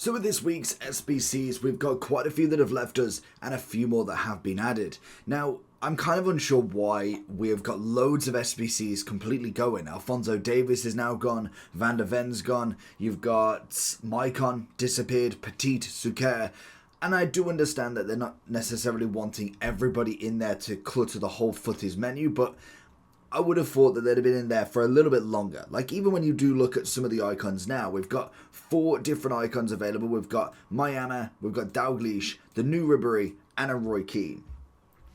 So with this week's SBCs, we've got quite a few that have left us and a few more that have been added. Now, I'm kind of unsure why we have got loads of SBCs completely going. Alphonso Davies is now gone, Van der Ven's gone, you've got Maicon disappeared, Petit, Suker, and I do understand that they're not necessarily wanting everybody in there to clutter the whole footies menu, but I would have thought that they'd have been in there for a little bit longer. Like, even when you do look at some of the icons now, we've got 4 different icons available. We've got Miami, we've got Dalglish, the new Ribery, and a Roy Keane.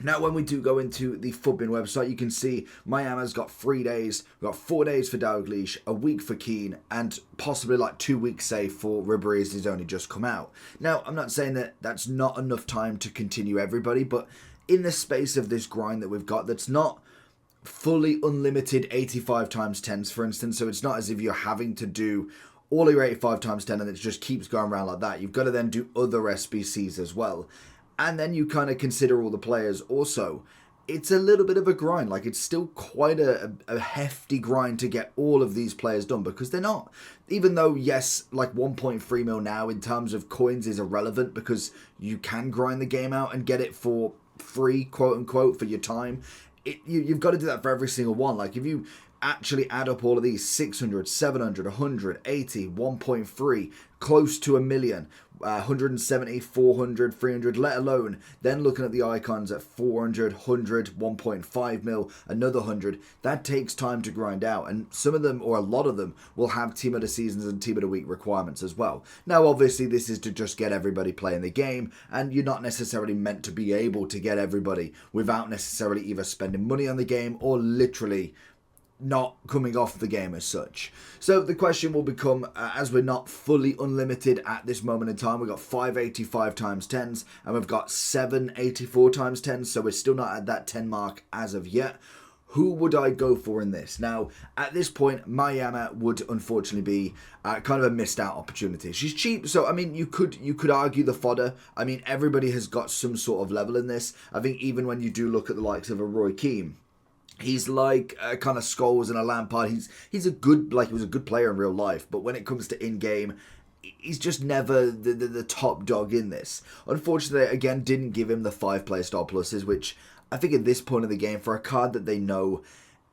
Now, when we do go into the Footbin website, you can see Miami's got 3 days. We've got 4 days for Dalglish, a week for Keane, and possibly like 2 weeks, say, for Ribery, as he's only just come out. Now, I'm not saying that that's not enough time to continue everybody, but in the space of this grind that we've got, that's not fully unlimited 85 times 10s, for instance, so it's not as if you're having to do all your 85 times 10 and it just keeps going around like that. You've got to then do other SBCs as well, and then you kind of consider all the players also. It's a little bit of a grind. Like, it's still quite a hefty grind to get all of these players done, because they're not. Even though, yes, like 1.3 mil now in terms of coins is irrelevant, because you can grind the game out and get it for free, quote unquote, for your time. You've got to do that for every single one. Like, if you actually add up all of these, 600, 700, 100, 80, 1.3, close to a million, 170, 400, 300, let alone then looking at the icons at 400, 100, 1.5 mil, another 100, that takes time to grind out. And some of them, or a lot of them, will have Team of the Seasons and Team of the Week requirements as well. Now, obviously, this is to just get everybody playing the game, and you're not necessarily meant to be able to get everybody without necessarily either spending money on the game or literally not coming off the game as such. So the question will become, as we're not fully unlimited at this moment in time, we've got 585 times 10s and we've got 784 times 10s, so we're still not at that 10 mark as of yet. Who would I go for in this? Now, at this point, Miami would unfortunately be kind of a missed out opportunity. She's cheap, so I mean, you could argue the fodder. I mean, everybody has got some sort of level in this. I think even when you do look at the likes of a Roy Keane, he's like a kind of Scholes and a Lampard. He's a good, like, he was a good player in real life, but when it comes to in-game, he's just never the top dog in this. Unfortunately, again, didn't give him the 5-player star pluses, which I think at this point of the game, for a card that they know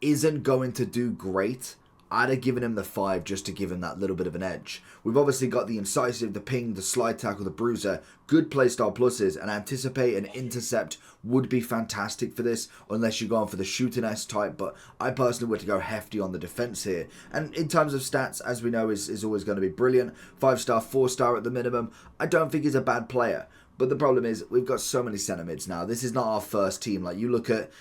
isn't going to do great, I'd have given him the 5 just to give him that little bit of an edge. We've obviously got the Incisive, the Ping, the Slide Tackle, the Bruiser, good playstyle pluses, and Anticipate and Intercept would be fantastic for this, unless you're going for the Shooting S type, but I personally would go hefty on the defense here. And in terms of stats, as we know, is always going to be brilliant. 5-star, 4-star at the minimum. I don't think he's a bad player, but the problem is we've got so many centre mids now. This is not our first team. Like, you look at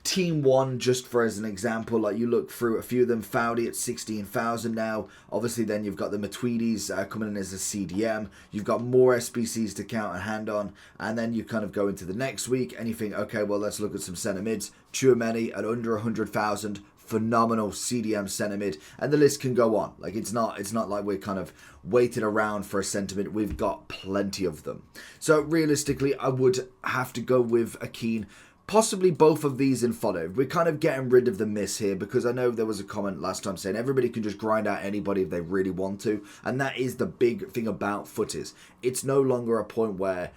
Team 1, just for as an example, like you look through a few of them, Foudy at 16,000 now. Obviously, then you've got the Matuidis coming in as a CDM. You've got more SBCs to count and hand on. And then you kind of go into the next week and you think, okay, well, let's look at some centre mids. Tchouameni at under 100,000. Phenomenal CDM centre mid, and the list can go on. Like, it's not like we're kind of waiting around for a centre mid. We've got plenty of them. So realistically, I would have to go with a Keane. Possibly both of these in follow. We're kind of getting rid of the miss here, because I know there was a comment last time saying everybody can just grind out anybody if they really want to. And that is the big thing about footies. It's no longer a point where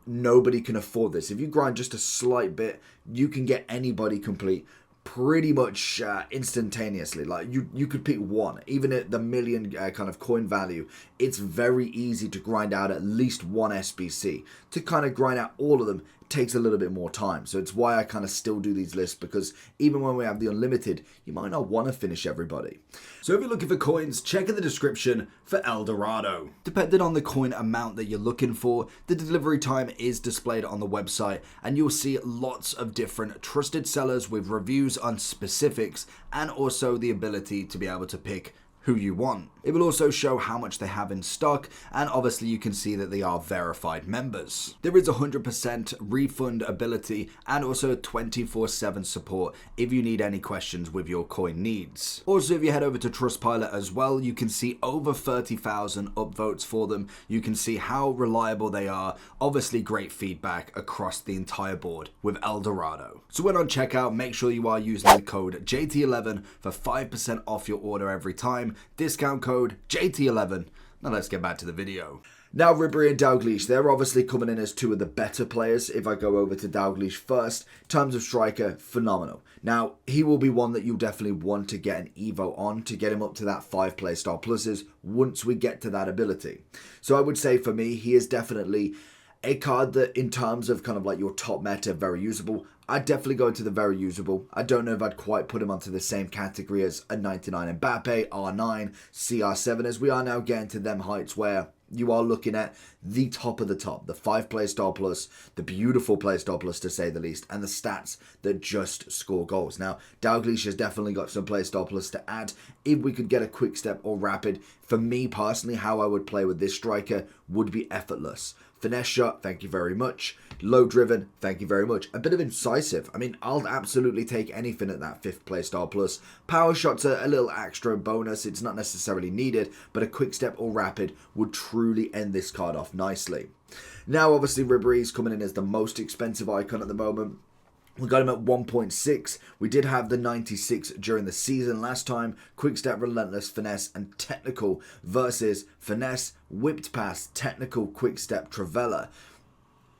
nobody can afford this. If you grind just a slight bit, you can get anybody complete pretty much instantaneously. Like, you could pick one. Even at the million kind of coin value, it's very easy to grind out at least one SBC. To kind of grind out all of them takes a little bit more time. So it's why I kind of still do these lists, because even when we have the unlimited, you might not want to finish everybody. So if you're looking for coins, check in the description for El Dorado. Depending on the coin amount that you're looking for, the delivery time is displayed on the website, and you'll see lots of different trusted sellers with reviews on specifics, and also the ability to be able to pick who you want. It will also show how much they have in stock, and obviously you can see that they are verified members. There is 100% refund ability and also 24/7 support if you need any questions with your coin needs. Also, if you head over to Trustpilot as well, you can see over 30,000 upvotes for them. You can see how reliable they are. Obviously great feedback across the entire board with El Dorado. So when on checkout, make sure you are using the code JT11 for 5% off your order every time. Discount code JT11. Now let's get back to the video. Now, Ribery and Dalglish, they're obviously coming in as two of the better players. If I go over to Dalglish first, in terms of striker, phenomenal. Now, he will be one that you'll definitely want to get an Evo on to get him up to that 5 play star pluses once we get to that ability. So I would say for me, he is definitely a card that in terms of kind of like your top meta, very usable. I'd definitely go into the very usable. I don't know if I'd quite put him onto the same category as a 99 Mbappe, R9, CR7, as we are now getting to them heights where you are looking at the top of the top, the 5 play star plus, the beautiful play star plus to say the least, and the stats that just score goals. Now, Dalglish has definitely got some play star plus to add. If we could get a quick step or rapid, for me personally, how I would play with this striker would be effortless. Finesse shot, thank you very much. Low driven, thank you very much. A bit of incisive. I mean, I'll absolutely take anything at that 5th play star plus. Power shots are a little extra bonus. It's not necessarily needed, but a quick step or rapid would truly end this card off nicely. Now, obviously, Ribery is coming in as the most expensive icon at the moment. We got him at 1.6. We did have the 96 during the season last time. Quick step, relentless, finesse, and technical versus finesse, whipped pass, technical, quick step, Travella.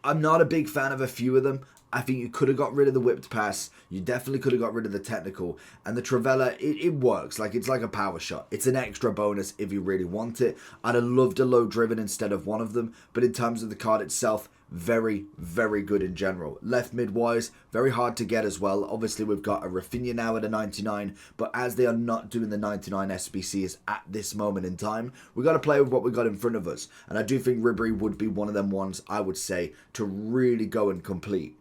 I'm not a big fan of a few of them. I think you could have got rid of the whipped pass. You definitely could have got rid of the technical. And the Travella, it works. It's like a power shot. It's an extra bonus if you really want it. I'd have loved a low driven instead of one of them. But in terms of the card itself, very, very good in general. Left mid-wise, very hard to get as well. Obviously, we've got a Rafinha now at a 99, but as they are not doing the 99 SBCs at this moment in time, we've got to play with what we've got in front of us. And I do think Ribery would be one of them ones, I would say, to really go and complete.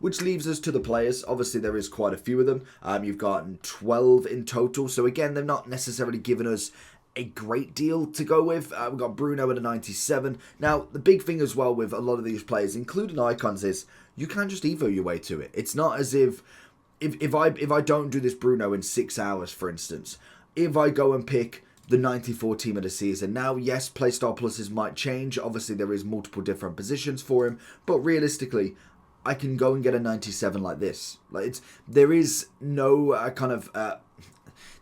Which leaves us to the players. Obviously, there is quite a few of them. You've got 12 in total. So again, they've not necessarily given us a great deal to go with. We've got Bruno at a 97. Now, the big thing as well with a lot of these players, including icons, is you can just Evo your way to it. It's not as if I don't do this Bruno in 6 hours, for instance, if I go and pick the 94 team of the season. Now, yes, playstyle pluses might change. Obviously, there is multiple different positions for him, but realistically, I can go and get a 97 like this. There is no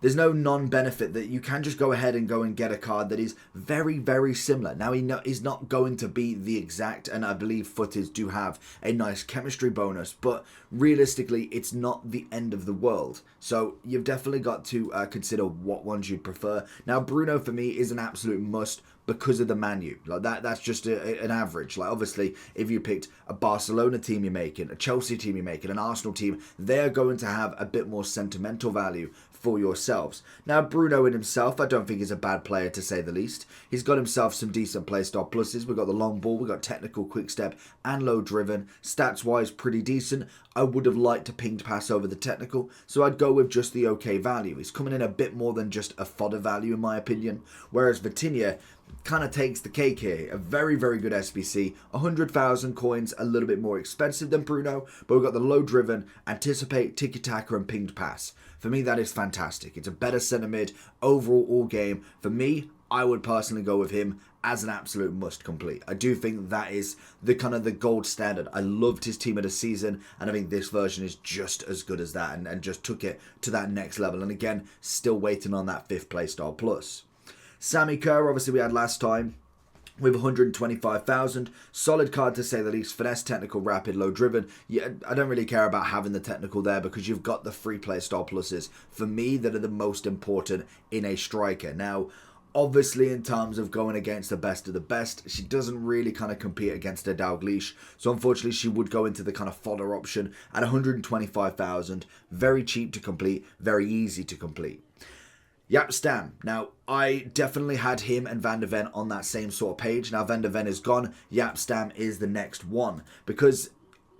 there's no non-benefit that you can just go ahead and go and get a card that is very, very similar. Now, he's not going to be the exact, and I believe footies do have a nice chemistry bonus, but realistically, it's not the end of the world. So you've definitely got to consider what ones you'd prefer. Now, Bruno, for me, is an absolute must because of the menu. That's just an average. Obviously, if you picked a Barcelona team you're making, a Chelsea team you're making, an Arsenal team, they're going to have a bit more sentimental value for yourselves. Now, Bruno in himself, I don't think is a bad player to say the least. He's got himself some decent playstyle pluses. We've got the long ball, we've got technical, quick step, and low driven. Stats-wise, pretty decent. I would have liked to pinged pass over the technical, so I'd go with just the okay value. He's coming in a bit more than just a fodder value, in my opinion, whereas Vitinha kind of takes the cake here. A very, very good SBC. 100,000 coins, a little bit more expensive than Bruno, but we've got the low driven, anticipate, tiki-taka, and pinged pass. For me, that is fantastic. It's a better centre mid overall all game. For me, I would personally go with him as an absolute must complete. I do think that is the gold standard. I loved his team of the season, and I think this version is just as good as that and just took it to that next level. And again, still waiting on that 5th playstyle plus. Sammy Kerr, obviously we had last time, with 125,000. Solid card to say the least. Finesse, technical, rapid, low driven. Yeah, I don't really care about having the technical there because you've got the free play style pluses, for me, that are the most important in a striker. Now, obviously, in terms of going against the best of the best, she doesn't really compete against a Dalglish. So unfortunately, she would go into the fodder option at 125,000. Very cheap to complete, very easy to complete. Jaap Stam. Now, I definitely had him and Van de Ven on that same sort of page. Now, Van de Ven is gone. Jaap Stam is the next one. Because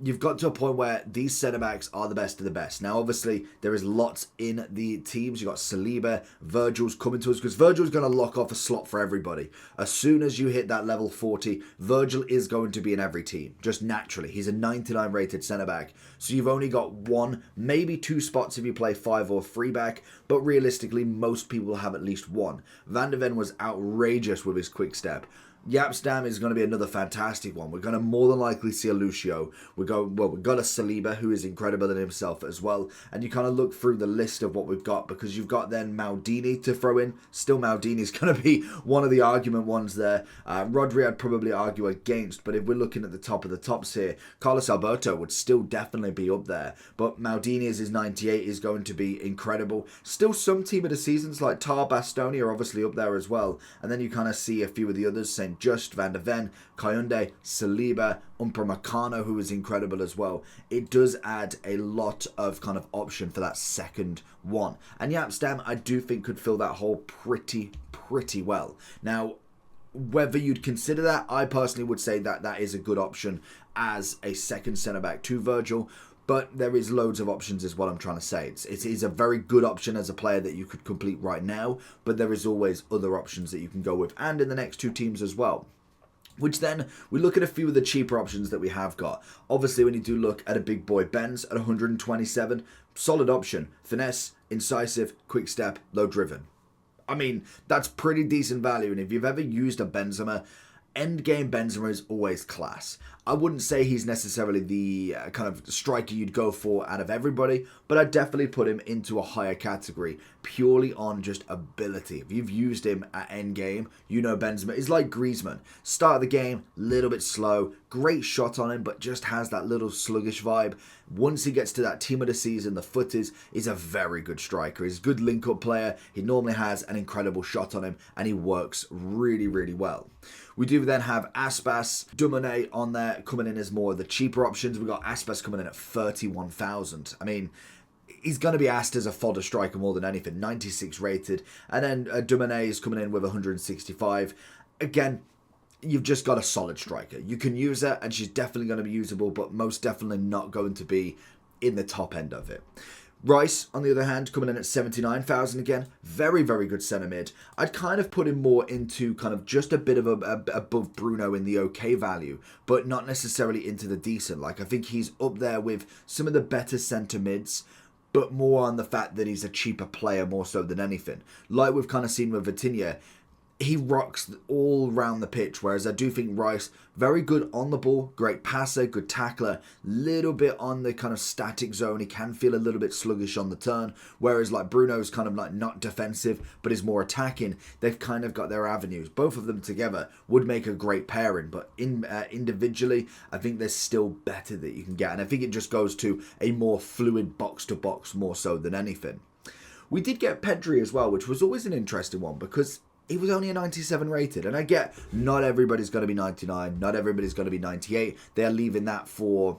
you've got to a point where these centre-backs are the best of the best. Now, obviously, there is lots in the teams. You've got Saliba, Virgil's coming to us, because Virgil's going to lock off a slot for everybody. As soon as you hit that level 40, Virgil is going to be in every team, just naturally. He's a 99 rated centre-back. So you've only got 1, maybe 2 spots if you play 5 or 3 back, but realistically, most people have at least 1. Van de Ven was outrageous with his quick step. Yapstam is going to be another fantastic one. We're going to more than likely see a Lucio. We've got a Saliba, who is incredible in himself as well. And you kind of look through the list of what we've got, because you've got then Maldini to throw in. Still, Maldini is going to be one of the argument ones there. Rodri I'd probably argue against, but if we're looking at the top of the tops here, Carlos Alberto would still definitely be up there. But Maldini as his 98 is going to be incredible. Still some team of the seasons like Tar Bastoni are obviously up there as well. And then you kind of see a few of the others, St. Just, Van der Ven, Kayunde, Saliba, Upamecano, who is incredible as well. It does add a lot of kind of option for that second one. And Yapstam, I do think could fill that hole pretty well. Now, whether you'd consider that, I personally would say that that is a good option as a second centre-back to Virgil. But there is loads of options is what I'm trying to say. It is a very good option as a player that you could complete right now, but there is always other options that you can go with, and in the next two teams as well. Which then, we look at a few of the cheaper options that we have got. Obviously, when you do look at a big boy Benz at 127, solid option. Finesse, incisive, quick step, low driven. I mean, that's pretty decent value, and if you've ever used a Benzema, endgame Benzema is always class. I wouldn't say he's necessarily the kind of striker you'd go for out of everybody, but I'd definitely put him into a higher category purely on just ability. If you've used him at endgame, you know Benzema is like Griezmann. Start of the game, little bit slow, great shot on him, but just has that little sluggish vibe. Once he gets to that team of the season, the footies, he's a very good striker. He's a good link-up player. He normally has an incredible shot on him, and he works really well. We do then have Aspas, Dumone on there, coming in as more of the cheaper options. We've got Aspas coming in at 31,000. I mean, he's going to be asked as a fodder striker more than anything. 96 rated. And then Dumone is coming in with 165. Again, you've just got a solid striker. You can use her, and she's definitely going to be usable, but most definitely not going to be in the top end of it. Rice, on the other hand, coming in at 79,000 again. Very good centre mid. I'd kind of put him more into kind of just a bit of above Bruno in the okay value, but not necessarily into the decent. Like, I think he's up there with some of the better centre mids, but more on the fact that he's a cheaper player more so than anything. Like we've kind of seen with Vitinha, he rocks all around the pitch, whereas I do think Rice, very good on the ball, great passer, good tackler, little bit on the kind of static zone. He can feel a little bit sluggish on the turn, whereas like Bruno's kind of like not defensive, but is more attacking. They've kind of got their avenues. Both of them together would make a great pairing, but individually, I think there's still better that you can get, and I think it just goes to a more fluid box-to-box more so than anything. We did get Pedri as well, which was always an interesting one, because he was only a 97 rated, and I get not everybody's going to be 99, not everybody's going to be 98. They're leaving that for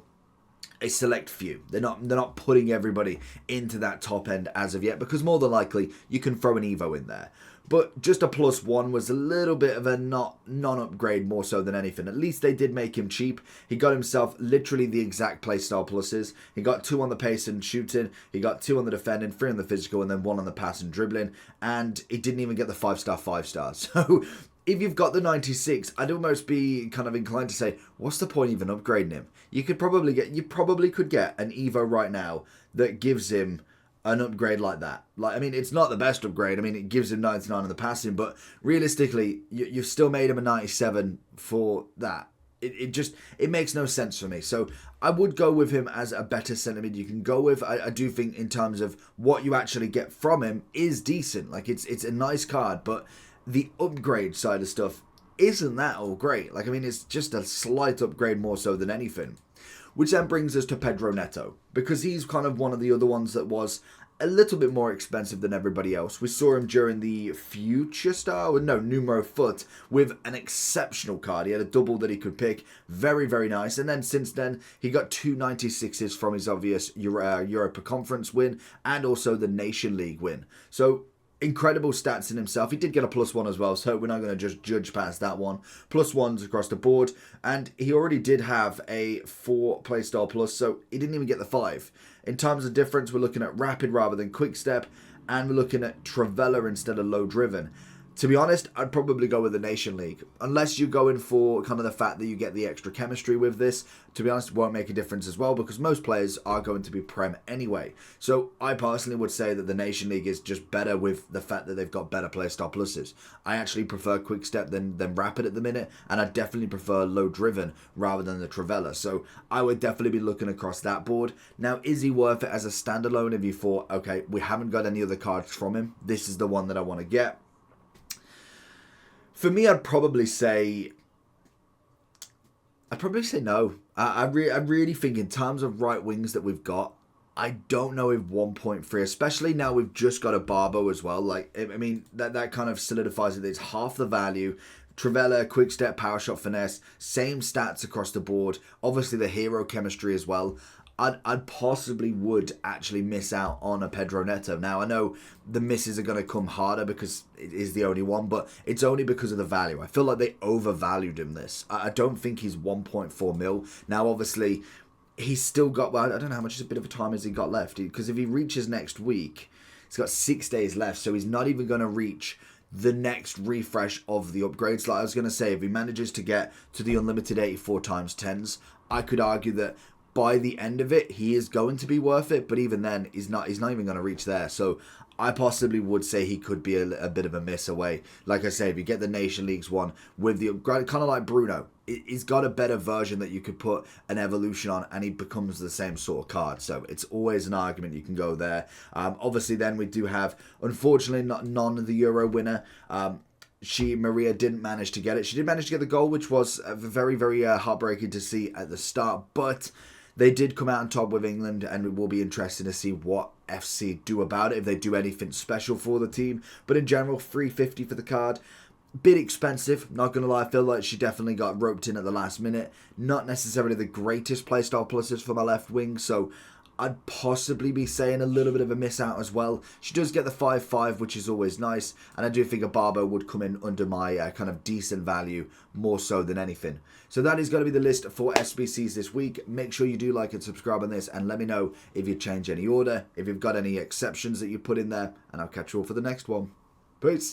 a select few. They're not putting everybody into that top end as of yet, because more than likely you can throw an Evo in there. But just a +1 was a little bit of a non-upgrade more so than anything. At least they did make him cheap. He got himself literally the exact playstyle pluses. He got 2 on the pace and shooting. He got 2 on the defending, 3 on the physical, and then 1 on the pass and dribbling. And he didn't even get the 5-star 5-star. So if you've got the 96, I'd almost be kind of inclined to say, what's the point even upgrading him? You probably could get an Evo right now that gives him an upgrade like that. Like, I mean, it's not the best upgrade. I mean, it gives him 99 on the passing, but realistically, you've still made him a 97 for that. It makes no sense for me. So I would go with him as a better centre mid you can go with. I do think in terms of what you actually get from him is decent. Like, it's a nice card, but the upgrade side of stuff isn't that all great. Like, I mean, it's just a slight upgrade more so than anything. Which then brings us to Pedri Neto, because he's kind of one of the other ones that was a little bit more expensive than everybody else. We saw him during the Numero Foot with an exceptional card. He had a double that he could pick. Very nice. And then since then, he got 2 96s from his obvious Europa Conference win and also the Nation League win. So incredible stats in himself. He did get a +1 as well, so we're not going to just judge past that one. +1s across the board, and he already did have a 4 playstyle plus, so he didn't even get the 5. In terms of difference, we're looking at rapid rather than quick step, and we're looking at Travella instead of low driven. To be honest, I'd probably go with the Nation League. Unless you're going for kind of the fact that you get the extra chemistry with this, to be honest, it won't make a difference as well because most players are going to be Prem anyway. So I personally would say that the Nation League is just better with the fact that they've got better playstyle pluses. I actually prefer Quick Step than Rapid at the minute, and I definitely prefer Low Driven rather than the Travella. So I would definitely be looking across that board. Now, is he worth it as a standalone if you thought, okay, we haven't got any other cards from him, this is the one that I want to get? For me, I'd probably say no. I really think in terms of right wings that we've got, I don't know if 1.3, especially now we've just got a Barbo as well. Like, I mean, that kind of solidifies it. It's half the value. Travella, Quick Step, Power Shot, Finesse, same stats across the board. Obviously, the hero chemistry as well. I'd possibly would actually miss out on a Pedro Neto. Now, I know the misses are going to come harder because it is the only one, but it's only because of the value. I feel like they overvalued him this. I don't think he's 1.4 mil. Now, obviously, he's still got, well, I don't know how much, a bit of a time has he got left. Because if he reaches next week, he's got 6 days left, so he's not even going to reach the next refresh of the upgrades. Like I was going to say, if he manages to get to the unlimited 84 times 10s, I could argue that by the end of it, he is going to be worth it, but even then, he's not even going to reach there. So I possibly would say he could be a bit of a miss away. Like I say, if you get the Nation Leagues one with the upgrade, kind of like Bruno, he's got a better version that you could put an evolution on and he becomes the same sort of card. So it's always an argument you can go there. Obviously, then we do have, unfortunately, none of the Euro winner. Maria didn't manage to get it. She did manage to get the goal, which was very, very heartbreaking to see at the start, but they did come out on top with England, and it will be interesting to see what FC do about it, if they do anything special for the team. But in general, $350 for the card. Bit expensive, not going to lie. I feel like she definitely got roped in at the last minute. Not necessarily the greatest playstyle pluses for my left wing, so I'd possibly be saying a little bit of a miss out as well. She does get the 5-5, which is always nice, and I do think a Barbo would come in under my kind of decent value more so than anything. So that is going to be the list for SBCs this week. Make sure you do like and subscribe on this, and let me know if you change any order, if you've got any exceptions that you put in there, and I'll catch you all for the next one. Peace.